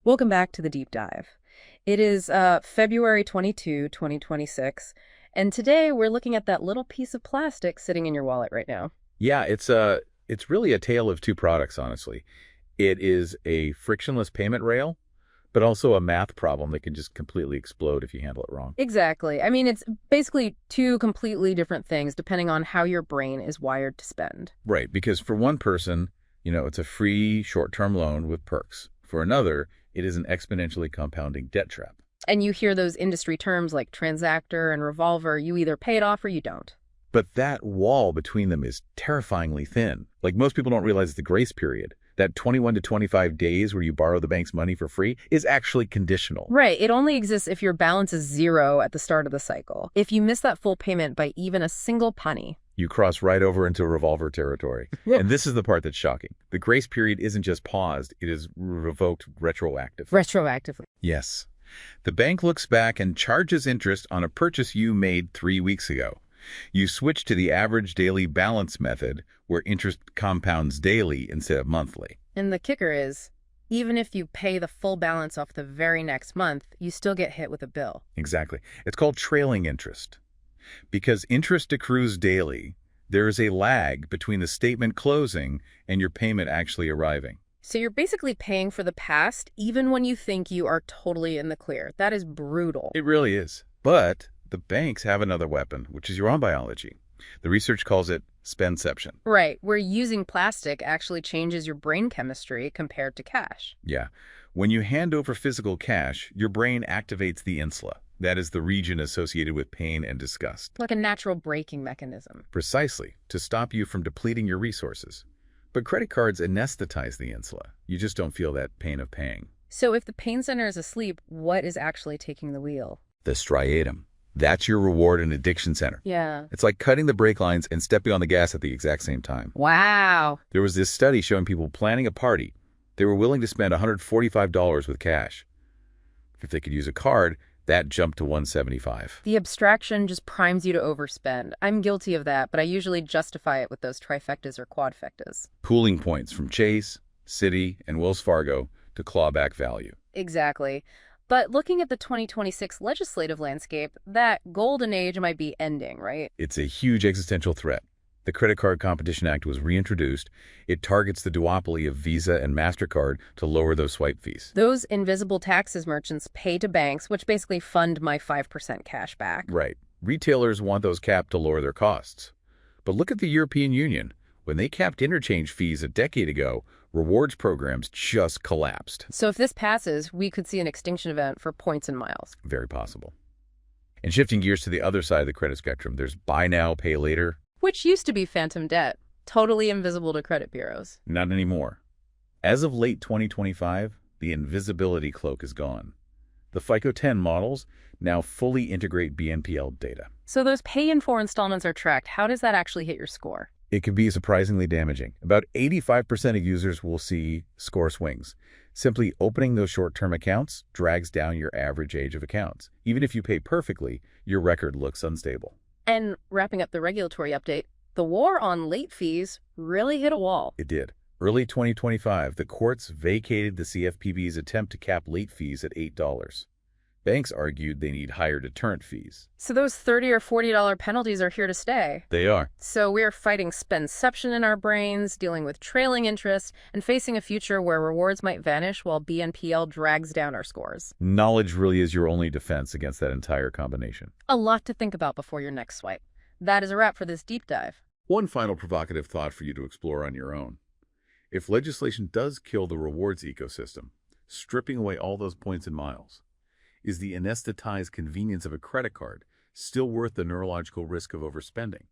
Welcome back to the deep dive. It is February 22, 2026, and today we're looking at that little piece of plastic sitting in your wallet right now. Yeah, it's really a tale of two products, honestly. It is a frictionless payment rail, but also a math problem that can just completely explode if you handle it wrong. Exactly. I mean, it's basically two completely different things depending on how your brain is wired to spend. Right, because for one person, it's a free short-term loan with perks. For another, it is an exponentially compounding debt trap. And you hear those industry terms like transactor and revolver, you either pay it off or you don't. But that wall between them is terrifyingly thin. Like most people don't realize the grace period, that 21 to 25 days where you borrow the bank's money for free, is actually conditional. Right. It only exists if your balance is zero at the start of the cycle. If you miss that full payment by even a single penny. You cross right over into revolver territory. And this is the part that's shocking. The grace period isn't just paused, it is revoked retroactively. Retroactively. Yes. The bank looks back and charges interest on a purchase you made 3 weeks ago. You switch to the average daily balance method, where interest compounds daily instead of monthly. And the kicker is, even if you pay the full balance off the very next month, you still get hit with a bill. Exactly. It's called trailing interest. Because interest accrues daily, there is a lag between the statement closing and your payment actually arriving. So you're basically paying for the past, even when you think you are totally in the clear. That is brutal. It really is. But the banks have another weapon, which is your own biology. The research calls it spendception. Right, where using plastic actually changes your brain chemistry compared to cash. Yeah. When you hand over physical cash, your brain activates the insula. That is the region associated with pain and disgust. Like a natural braking mechanism. Precisely, to stop you from depleting your resources. But credit cards anesthetize the insula. You just don't feel that pain of paying. So if the pain center is asleep, what is actually taking the wheel? The striatum. That's your reward and addiction center. Yeah. It's like cutting the brake lines and stepping on the gas at the exact same time. Wow. There was this study showing people planning a party. They were willing to spend $145 with cash. If they could use a card, that jumped to $175. The abstraction just primes you to overspend. I'm guilty of that, but I usually justify it with those trifectas or quadfectas. Pooling points from Chase, Citi, and Wells Fargo to claw back value. Exactly. But looking at the 2026 legislative landscape, that golden age might be ending, right? It's a huge existential threat. The Credit Card Competition Act was reintroduced. It targets the duopoly of Visa and MasterCard to lower those swipe fees. Those invisible taxes merchants pay to banks, which basically fund my 5% cash back. Right. Retailers want those capped to lower their costs. But look at the European Union. When they capped interchange fees a decade ago, rewards programs just collapsed. So if this passes, we could see an extinction event for points and miles. Very possible. And shifting gears to the other side of the credit spectrum, there's buy now, pay later. Which used to be phantom debt, totally invisible to credit bureaus. Not anymore. As of late 2025, the invisibility cloak is gone. The FICO 10 models now fully integrate BNPL data. So those pay-in-4 installments are tracked. How does that actually hit your score? It can be surprisingly damaging. About 85% of users will see score swings. Simply opening those short-term accounts drags down your average age of accounts. Even if you pay perfectly, your record looks unstable. And wrapping up the regulatory update, the war on late fees really hit a wall. It did. Early 2025, the courts vacated the CFPB's attempt to cap late fees at $8. Banks argued they need higher deterrent fees. So those $30 or $40 penalties are here to stay. They are. So we're fighting spendception in our brains, dealing with trailing interest, and facing a future where rewards might vanish while BNPL drags down our scores. Knowledge really is your only defense against that entire combination. A lot to think about before your next swipe. That is a wrap for this deep dive. One final provocative thought for you to explore on your own. If legislation does kill the rewards ecosystem, stripping away all those points and miles, is the anesthetized convenience of a credit card still worth the neurological risk of overspending?